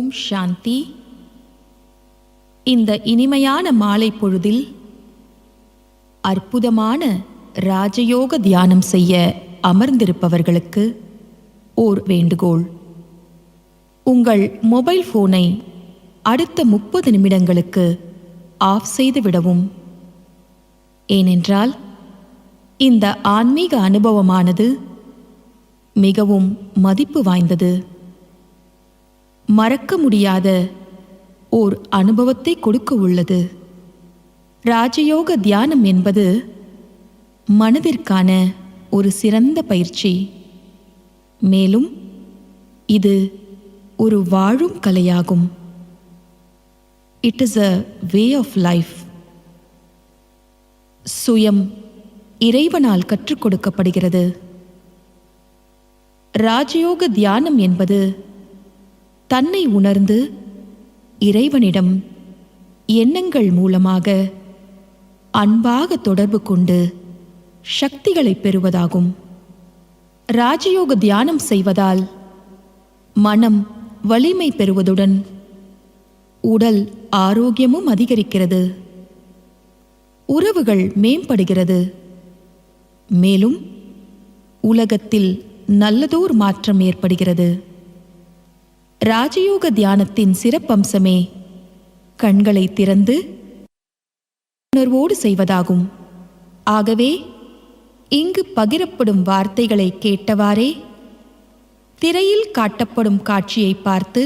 ஓம் சாந்தி. இந்த இனிமையான மாலை பொழுதில் அற்புதமான ராஜயோக தியானம் செய்ய அமர்ந்திருப்பவர்களுக்கு ஓர் வேண்டுகோள். உங்கள் மொபைல் போனை அடுத்த 30 நிமிடங்களுக்கு ஆஃப் செய்து விடவும். ஏனென்றால் இந்த ஆன்மீக அனுபவமானது மிகவும் மதிப்பு வாய்ந்தது. மறக்க முடியாத ஓர் அனுபவத்தை கொடுக்க உள்ளது. ராஜயோக தியானம் என்பது மனதிற்கான ஒரு சிறந்த பயிற்சி. மேலும் இது ஒரு வாழும் கலையாகும். It is a way of life. சுயம் இறைவனால் கற்றுக் கொடுக்கப்படுகிறது. ராஜயோக தியானம் என்பது தன்னை உணர்ந்து இறைவனிடம் எண்ணங்கள் மூலமாக அன்பாக தொடர்பு கொண்டு சக்திகளை பெறுவதாகும். ராஜயோக தியானம் செய்வதால் மனம் வலிமை பெறுவதுடன் உடல் ஆரோக்கியமும் அதிகரிக்கிறது. உறவுகள் மேம்படுகிறது. மேலும் உலகத்தில் நல்லதோர் மாற்றம் ஏற்படுகிறது. ராஜயோக தியானத்தின் சிறப்பம்சமே கண்களை திறந்து உணர்வோடு செய்வதாகும். ஆகவே இங்கு பகிரப்படும் வார்த்தைகளை கேட்டவாறே திரையில் காட்டப்படும் காட்சியை பார்த்து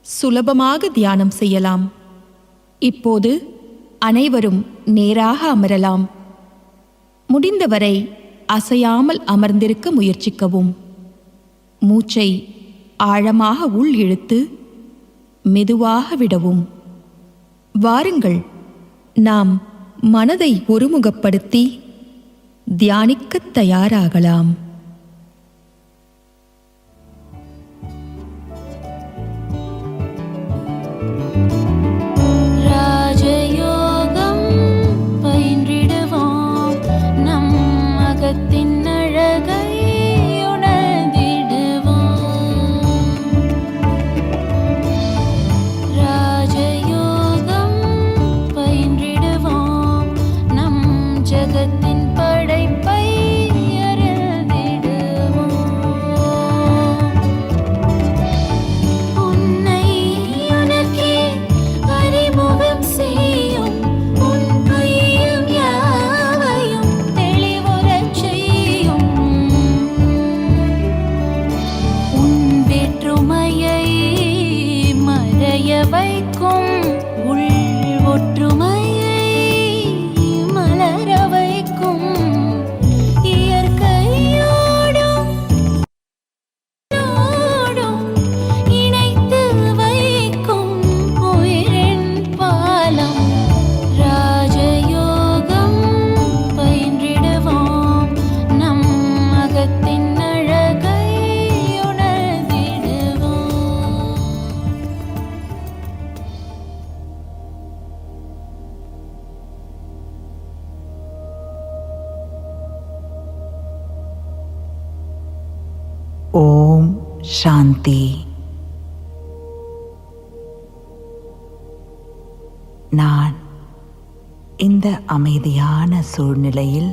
சுலபமாக தியானம் செய்யலாம். இப்போது அனைவரும் நேராக அமரலாம். முடிந்தவரை அசையாமல் அமர்ந்திருக்க முயற்சிக்கவும். மூச்சை ஆழமாக உள் இழுத்து மெதுவாக விடவும். வாருங்கள், நாம் மனதை ஒருமுகப்படுத்தி தியானிக்கத் தயாராகலாம். ராஜயோகம் பயின்றிடுவோம். நம் அகத்தின் அழகை ஓம் சாந்தி. நான் இந்த அமைதியான சூழ்நிலையில்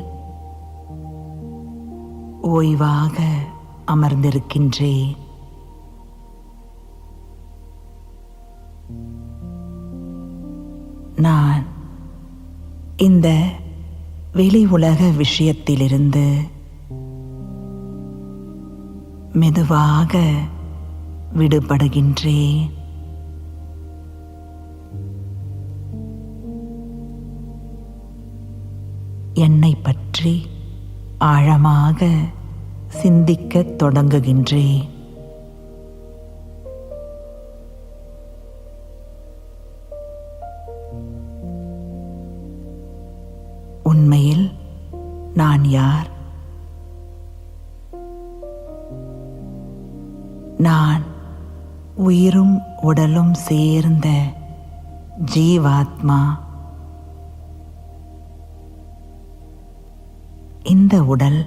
ஓய்வாக அமர்ந்திருக்கின்றேன். நான் இந்த வெளி உலக விஷயத்திலிருந்து மெதுவாக விடுபடுகின்றேன். என்னை பற்றி ஆழமாக சிந்திக்கத் தொடங்குகின்றேன். உண்மையில் நான் யார்? நான் உயிரும் உடலும் சேர்ந்த ஜீவாத்மா. இந்த உடல்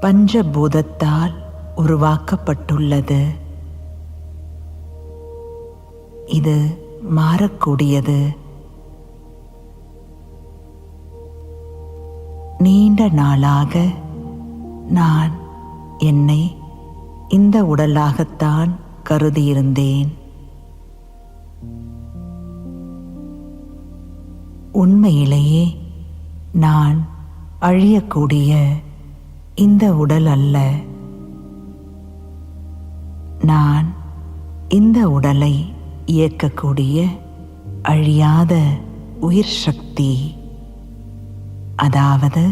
பஞ்சபூதத்தால் உருவாக்கப்பட்டுள்ளது. இது மாறக்கூடியது. நீண்ட நாளாக நான் என்னை இந்த உடலாகத்தான் கருதியிருந்தேன். உண்மையிலேயே நான் அழியக்கூடிய இந்த உடல் அல்ல. நான் இந்த உடலை இயக்கக்கூடிய அழியாத உயிர் சக்தி, அதாவது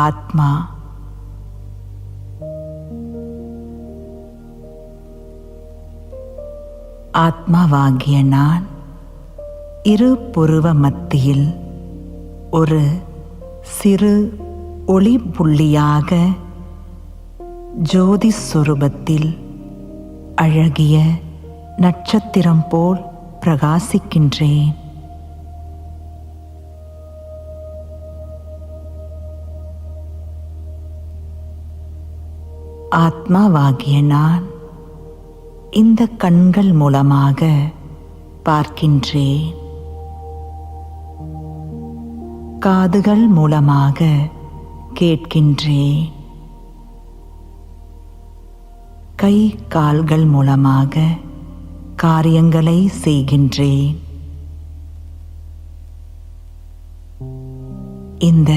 ஆத்மா. ஆத்மாவாகிய நான் இரு புருவ மத்தியில் ஒரு சிறு ஒளி புள்ளியாக ஜோதி சொரூபத்தில் அழகிய நட்சத்திரம் போல் பிரகாசிக்கின்றேன். ஆத்மாவாகிய நான் இந்த கண்கள் மூலமாக பார்க்கின்றேன். காதுகள் மூலமாக கேட்கின்றேன். கை கால்கள் மூலமாக காரியங்களை செய்கின்றேன். இந்த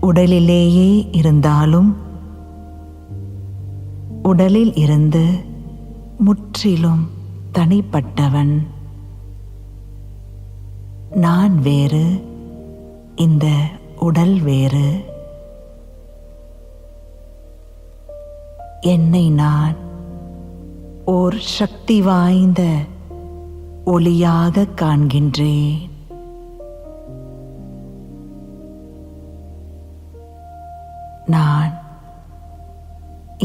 உடலிலேயே இருந்தாலும் உடலில் இருந்து முற்றிலும் தனிப்பட்டவன். நான் வேறு, இந்த உடல் வேறு. என்னை நான் ஓர் சக்தி வாய்ந்த ஒளியாக காண்கின்றேன். நான்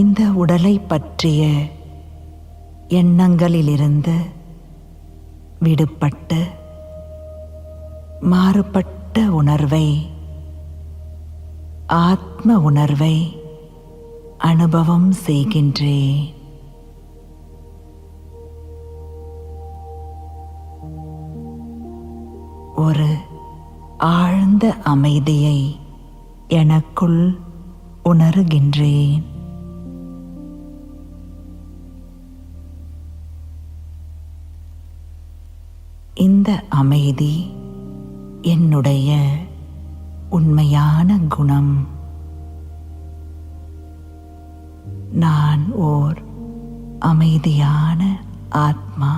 இந்த உடலை பற்றிய எண்ணங்களிலிருந்து விடுபட்டு மாறுபட்ட உணர்வை, ஆத்ம உணர்வை அனுபவம் செய்கின்றேன். ஒரு ஆழ்ந்த அமைதியை எனக்குள் உணர்கின்றேன். இந்த அமைதி என்னுடைய உண்மையான குணம். நான் ஓர் அமைதியான ஆத்மா.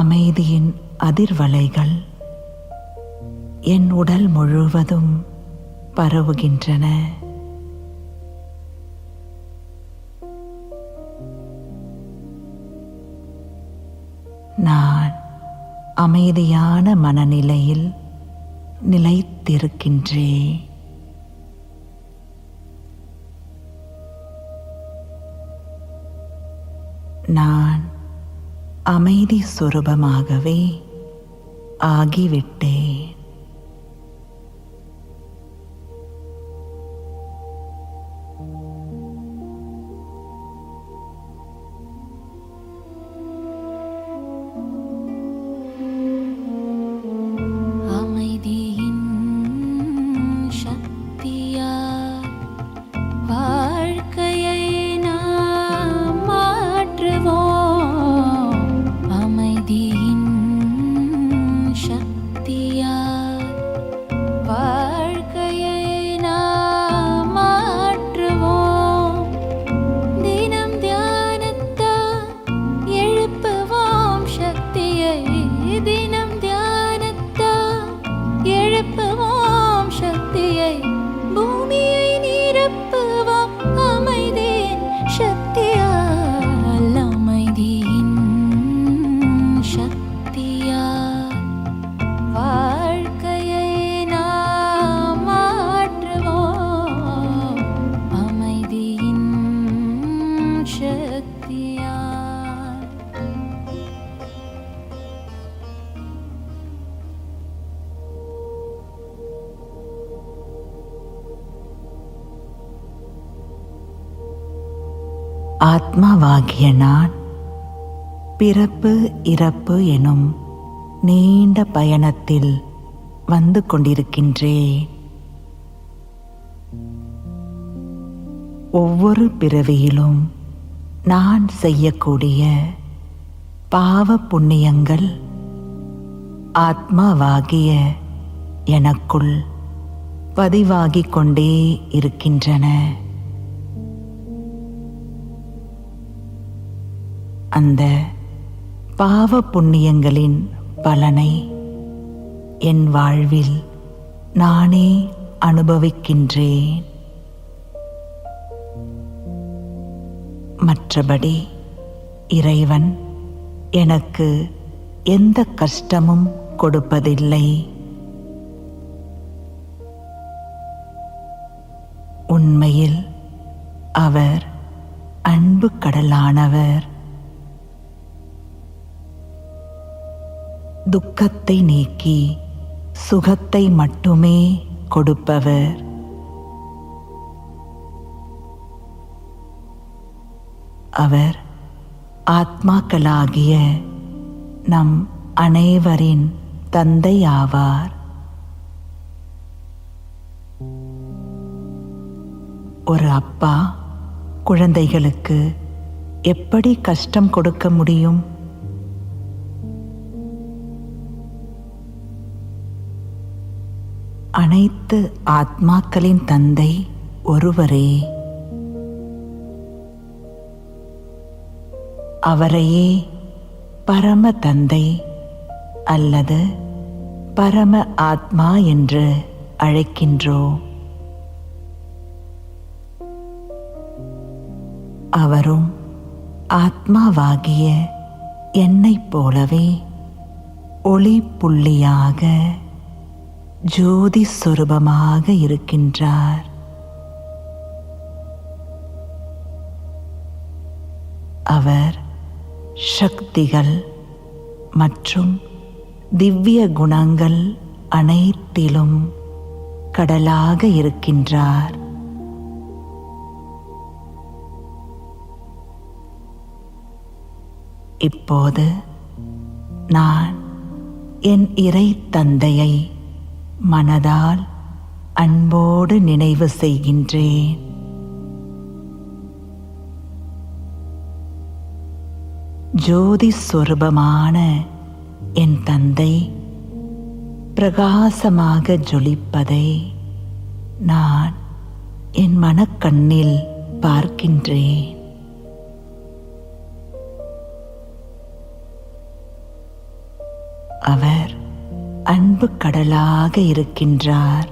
அமைதியின் அதிர்வலைகள் என் உடல் முழுவதும் பரவுகின்றன. நான் அமைதியான மனநிலையில் நிலைத்திருக்கின்றேன். நான் அமைதி சொரூபமாகவே ஆகிவிட்டேன். அமைதியின் சக்தியால் வாழ்க்கையை நாம் மாற்றுவோம். அமைதியின் சக்தியால் ஆத்மாவாகிய நான் பிறப்பு இறப்பு எனும் நீண்ட பயணத்தில் வந்து கொண்டிருக்கின்றேன். ஒவ்வொரு பிறவியிலும் நான் செய்யக்கூடிய பாவ புண்ணியங்கள் ஆத்மாவாகிய எனக்குள் பதிவாகிக் கொண்டே இருக்கின்றன. அந்த பாவ புண்ணியங்களின் பலனை என் வாழ்வில் நானே அனுபவிக்கின்றேன். மற்றபடி இறைவன் எனக்கு எந்த கஷ்டமும் கொடுப்பதில்லை. உண்மையில் அவர் அன்பு கடலானவர். துக்கத்தை நீக்கி சுகத்தை மட்டுமே கொடுப்பவர். அவர் ஆத்மாக்களாகிய நம் அனைவரின் தந்தை ஆவார். ஒரு அப்பா குழந்தைகளுக்கு எப்படி கஷ்டம் கொடுக்க முடியும்? அனைத்து ஆத்மாக்களின் தந்தை ஒருவரே. அவரையே பரம தந்தை அல்லது பரம ஆத்மா என்று அழைக்கின்றோம். அவரும் ஆத்மாவாகிய என்னைப் போலவே ஒளி புள்ளியாக ஜோதி சொரூபமாக இருக்கின்றார். அவர் சக்திகள் மற்றும் திவ்ய குணங்கள் அனைத்திலும் கடலாக இருக்கின்றார். இப்போது நான் என் இறை தந்தையை மனதால் அன்போடு நினைவு செய்கின்றேன். ஜோதி சொரூபமான என் தந்தை பிரகாசமாக ஜொலிப்பதை நான் என் மனக்கண்ணில் பார்க்கின்றேன். அவர் அன்பு கடலாக இருக்கின்றார்.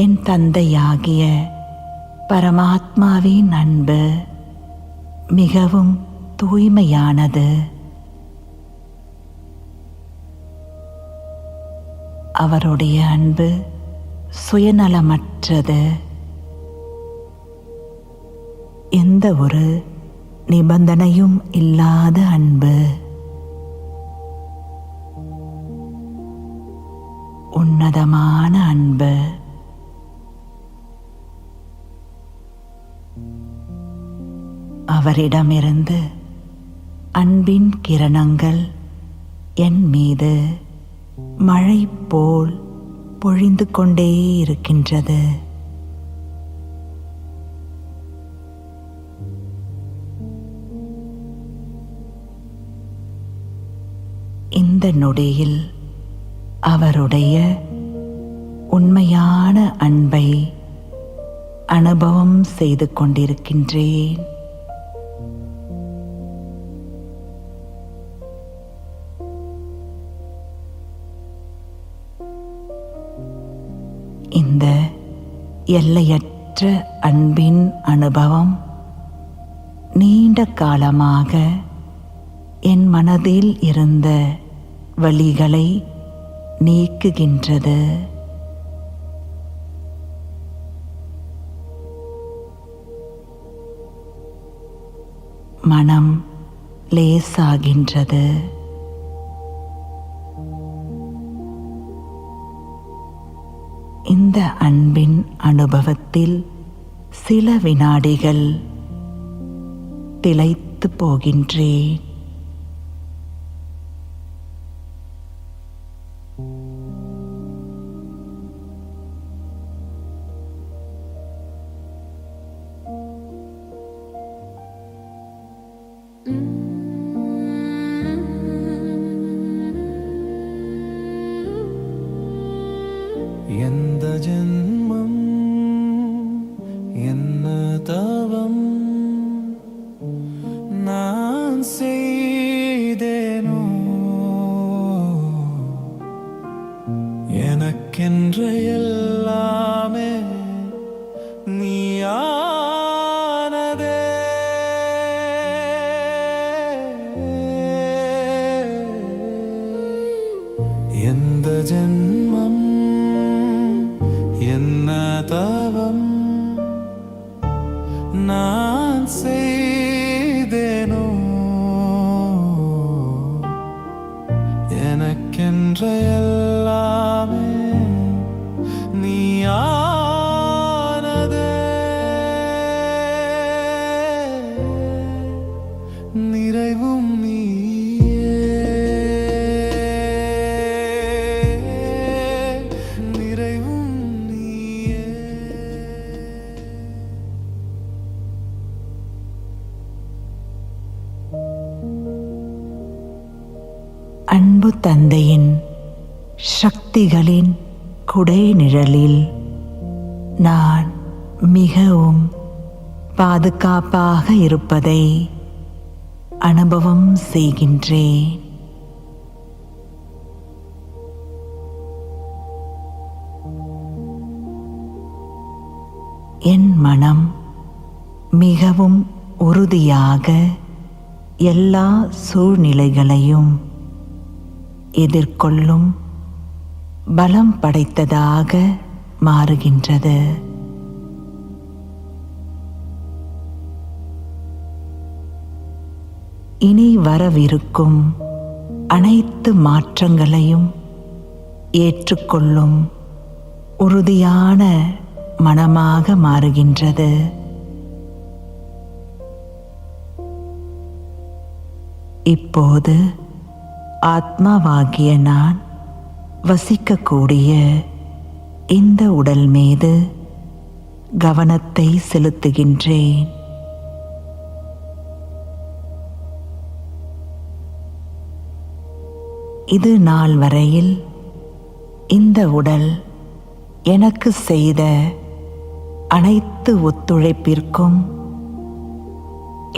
என் தந்தையாகிய பரமாத்மாவின் அன்பு மிகவும் தூய்மையானது. அவருடைய அன்பு சுயநலமற்றது. எந்த ஒரு நிபந்தனையும் இல்லாத அன்பு. உன்னதமான அன்பு. அவரிடமிருந்து அன்பின் கிரணங்கள் என் மீது மழை போல் பொழிந்து கொண்டே இருக்கின்றது. இந்த நொடியில் அவருடைய உண்மையான அன்பை அனுபவம் செய்து கொண்டிருக்கின்றேன். இந்த எல்லையற்ற அன்பின் அனுபவம் நீண்ட காலமாக என் மனதில் இருந்த வலிகளை நீக்குகின்றது. மனம் லேசாகின்றது. இந்த அன்பின் அனுபவத்தில் சில வினாடிகள் திளைத்து போகின்றேன். எந்த ஜென்மம் என்ன தவம் நான் செய்தேனோ எனக்கென்ற எல்லாமே நீயானதே. எந்த ஜென்மம் என்ன தவம் நான் செய்தேனோ எனக்கென்ற எல்லாமே நீயானதே. நிறைவும் நீயே, நிறைவும் நீயே. அன்பு தந்தையின் சக்திகளின் குடை நிழலில் நான் மிகவும் பாதுகாப்பாக இருப்பதை அனுபவம் செய்கின்றேன். என் மனம் மிகவும் உறுதியாக எல்லா சூழ்நிலைகளையும் எதிர்கொள்ளும் பலம் படைத்ததாக மாறுகின்றது. இனி வரவிருக்கும் அனைத்து மாற்றங்களையும் ஏற்றுக்கொள்ளும் உறுதியான மனமாக மாறுகின்றது. இப்போது ஆத்மாவாகிய நான் வசிக்கக்கூடிய இந்த உடல் மீது கவனத்தை செலுத்துகின்றேன். இது நாள் வரையில் இந்த உடல் எனக்கு செய்த அனைத்து ஒத்துழைப்பிற்கும்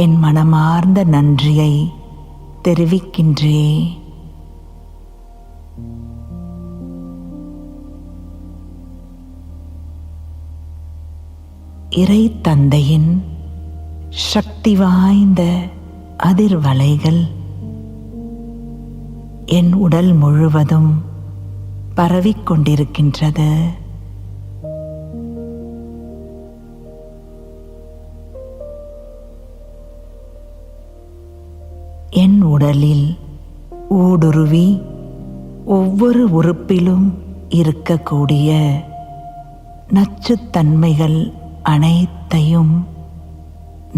என் மனமார்ந்த நன்றியை தெரிவிக்கின்றேன். இறை தந்தையின் சக்தி வாய்ந்த அதிர்வலைகள் என் உடல் முழுவதும் பரவிக்கொண்டிருக்கின்றது. என் உடலில் ஊடுருவி ஒவ்வொரு உறுப்பிலும் இருக்கக்கூடிய நச்சுத்தன்மைகள் அனைத்தையும்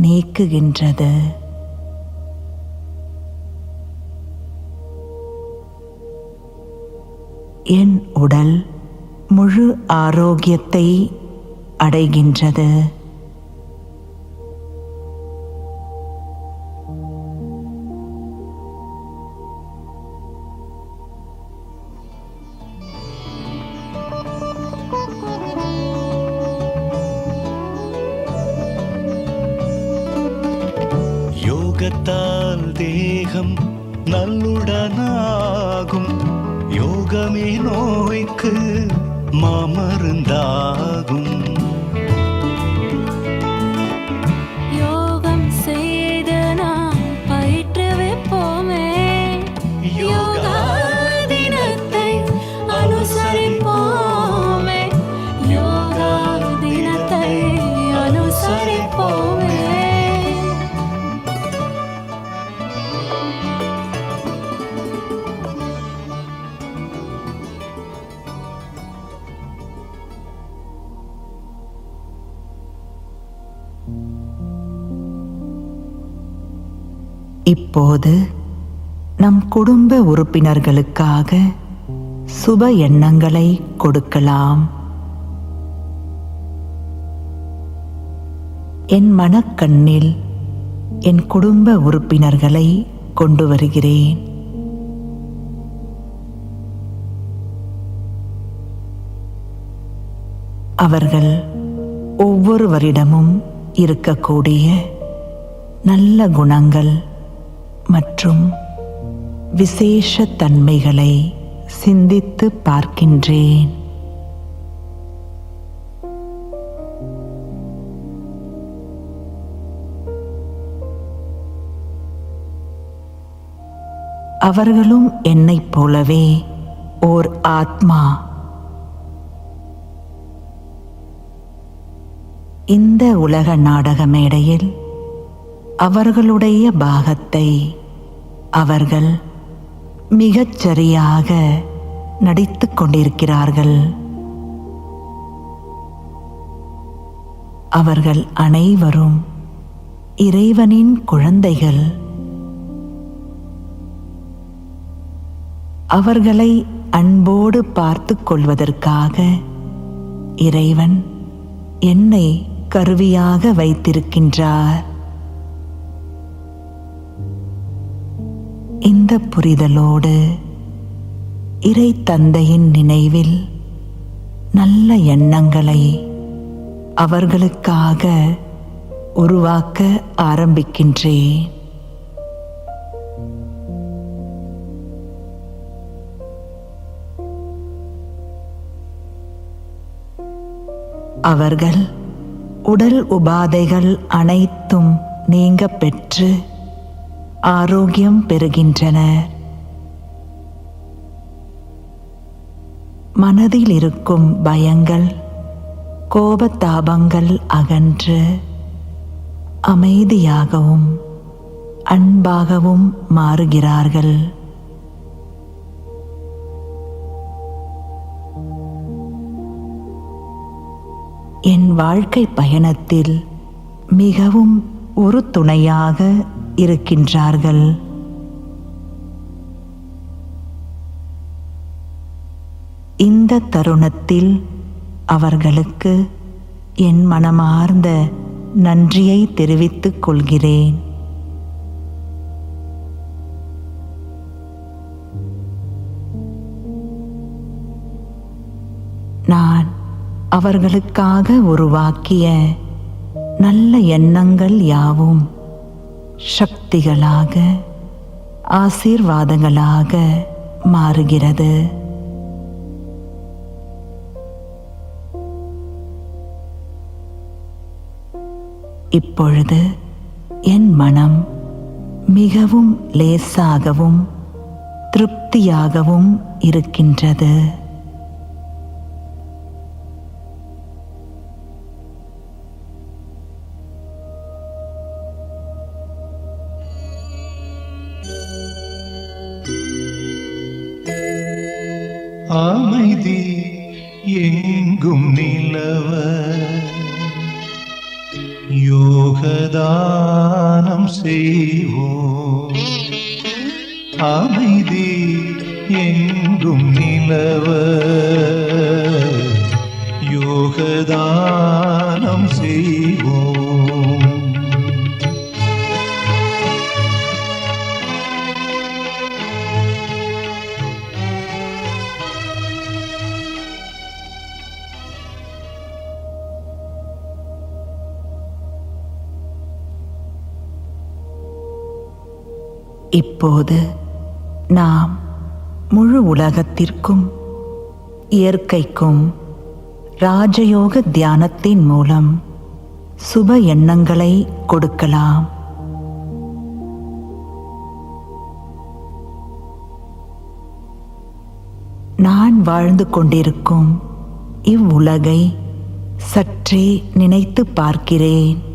நீக்குகின்றது. என் உடல் முழு ஆரோக்கியத்தை அடைகின்றது. யோகத்தால் தேகம் நல்லுடனாகும். யோகமே நோய்க்கு மாமருந்தாகும். யோகம் செய்து நாம் பயிற்றுவிப்போமே. யோகா தினத்தை அனுசரிப்போமே. யோகா தினத்தை அனுசரிப்போமே. இப்போது நம் குடும்ப உறுப்பினர்களுக்காக சுப எண்ணங்களை கொடுக்கலாம். என் மனக்கண்ணில் என் குடும்ப உறுப்பினர்களை கொண்டு வருகிறேன். அவர்கள் ஒவ்வொருவரிடமும் இருக்கக்கூடிய நல்ல குணங்கள் மற்றும் விசேஷ தன்மைகளை சிந்தித்து பார்க்கின்றேன். அவர்களும் என்னைப் போலவே ஓர் ஆத்மா. இந்த உலக நாடக மேடையில் அவர்களுடைய பாகத்தை அவர்கள் மிகச் சரியாக நடித்துக் கொண்டிருக்கிறார்கள். அவர்கள் அனைவரும் இறைவனின் குழந்தைகள். அவர்களை அன்போடு பார்த்துக் கொள்வதற்காக இறைவன் என்னை கருவியாக வைத்திருக்கின்றார். இந்த புரிதலோடு இறை தந்தையின் நினைவில் நல்ல எண்ணங்களை அவர்களுக்காக உருவாக்க ஆரம்பிக்கின்றேன். அவர்கள் உடல் உபாதைகள் அனைத்தும் நீங்க பெற்று ஆரோக்கியம் பெறுகின்றனர். மனதில் இருக்கும் பயங்கள், கோபதாபங்கள் அகன்று அமைதியாகவும் அன்பாகவும் மாறுகிறார்கள். என் வாழ்க்கை பயணத்தில் மிகவும் ஒரு துணையாக இருக்கின்றார்கள். இந்த தருணத்தில் அவர்களுக்கு என் மனமார்ந்த நன்றியை தெரிவித்துக் கொள்கிறேன். நான் அவர்களுக்காக உருவாக்கிய நல்ல எண்ணங்கள் யாவும் சக்திகளாக, ஆசீர்வாதங்களாக மாறுகிறது. இப்பொழுது என் மனம் மிகவும் லேசாகவும் திருப்தியாகவும் இருக்கின்றது. அமைதி எங்கும் நிலவ யோகதானம் செய்வோம். அமைதி எங்கும் நிலவ யோகதானம் செய்வோம். இப்போது நாம் முழு உலகத்திற்கும் இயற்கைக்கும் ராஜயோக தியானத்தின் மூலம் சுப எண்ணங்களை கொடுக்கலாம். நான் வாழ்ந்து கொண்டிருக்கும் இவ்வுலகை சற்றே நினைத்து பார்க்கிறேன்.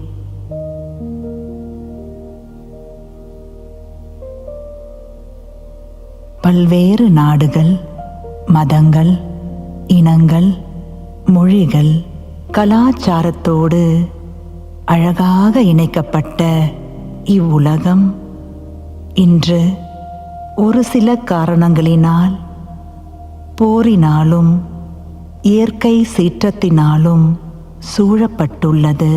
பல்வேறு நாடுகள், மதங்கள், இனங்கள், மொழிகள், கலாச்சாரத்தோடு அழகாக இணைக்கப்பட்ட இவ்வுலகம் இன்று ஒரு சில காரணங்களினால், போரினாலும் இயற்கை சீற்றத்தினாலும் சூழப்பட்டுள்ளது.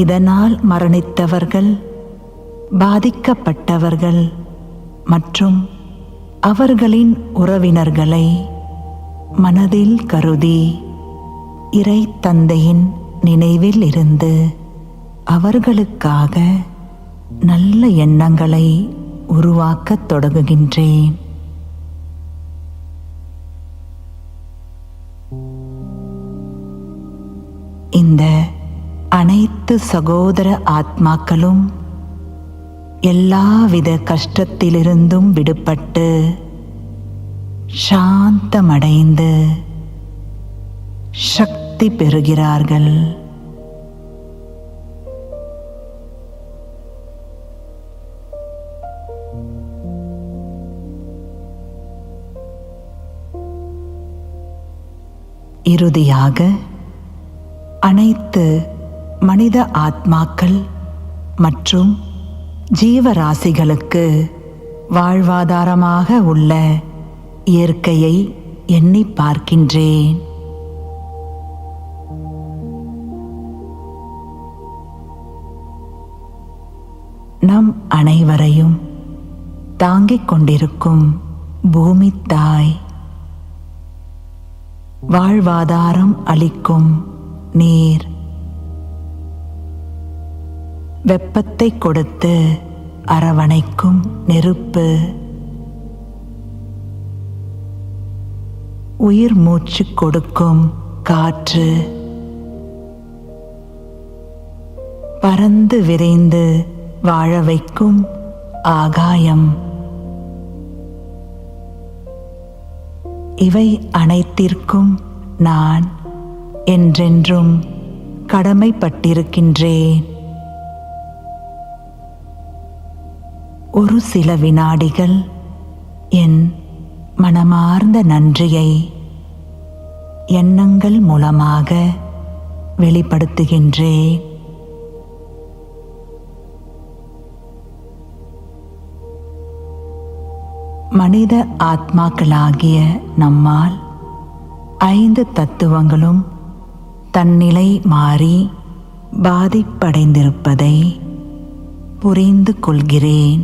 இதனால் மரணித்தவர்கள், பாதிக்கப்பட்டவர்கள் மற்றும் அவர்களின் உறவினர்களை மனதில் கருதி இறை தந்தையின் நினைவில் இருந்து அவர்களுக்காக நல்ல எண்ணங்களை உருவாக்கத் தொடங்குகின்றேன். இந்த அனைத்து சகோதர ஆத்மாக்களும் எல்லாவித கஷ்டத்திலிருந்தும் விடுபட்டு சாந்தமடைந்து சக்தி பெறுகிறார்கள். இறுதியாக அனைத்து மனித ஆத்மாக்கள் மற்றும் ஜீவராசிகளுக்கு வாழ்வாதாரமாக உள்ள இயற்கையை எண்ணி பார்க்கின்றேன். நம் அனைவரையும் தாங்கிக் கொண்டிருக்கும் பூமி தாய், வாழ்வாதாரம் அளிக்கும் நீர், வெப்பத்தை கொடுத்து அரவணைக்கும் நெருப்பு, உயிர் மூச்சு கொடுக்கும் காற்று, பறந்து விரைந்து வாழ வைக்கும் ஆகாயம், இவை அனைத்திற்கும் நான் என்றென்றும் கடமைப்பட்டிருக்கின்றேன். ஒரு சில வினாடிகள் என் மனமார்ந்த நன்றியை எண்ணங்கள் மூலமாக வெளிப்படுத்துகின்றேன். மனித ஆத்மாக்களாகிய நம்மால் 5 தத்துவங்களும் தன்னிலை மாறி பாதிப்படைந்திருப்பதை புரிந்து கொள்கிறேன்.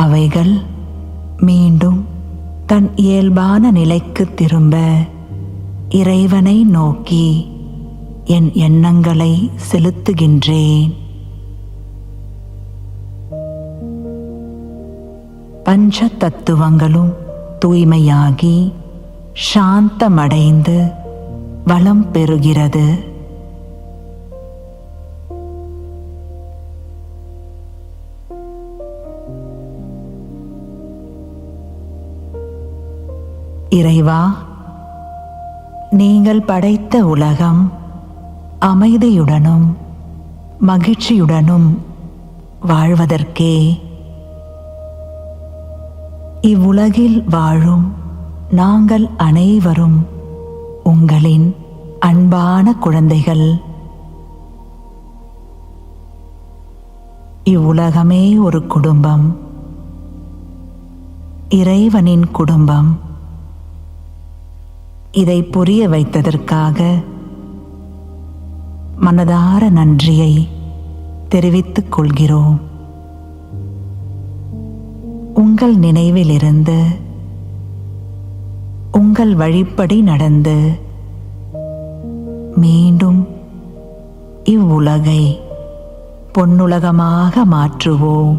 அவைகள் மீண்டும் தன் இயல்பான நிலைக்கு திரும்ப இறைவனை நோக்கி என் எண்ணங்களை செலுத்துகின்றேன். பஞ்ச தத்துவங்களும் தூய்மையாகி சாந்தமடைந்து வளம் பெறுகிறது. இறைவா, நீங்கள் படைத்த உலகம் அமைதியுடனும் மகிழ்ச்சியுடனும் வாழ்வதற்கே இவ்வுலகில் வாழும் நாங்கள் அனைவரும் உங்களின் அன்பான குழந்தைகள். இவ்வுலகமே ஒரு குடும்பம், இறைவனின் குடும்பம். இதை புரிய வைத்ததற்காக மனதார நன்றியை தெரிவித்துக் கொள்கிறோம். உங்கள் நினைவிலிருந்து உங்கள் வழிப்படி நடந்து மீண்டும் இவ்வுலகை பொன்னுலகமாக மாற்றுவோம்.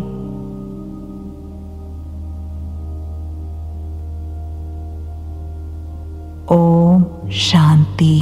ஓம் சாந்தி.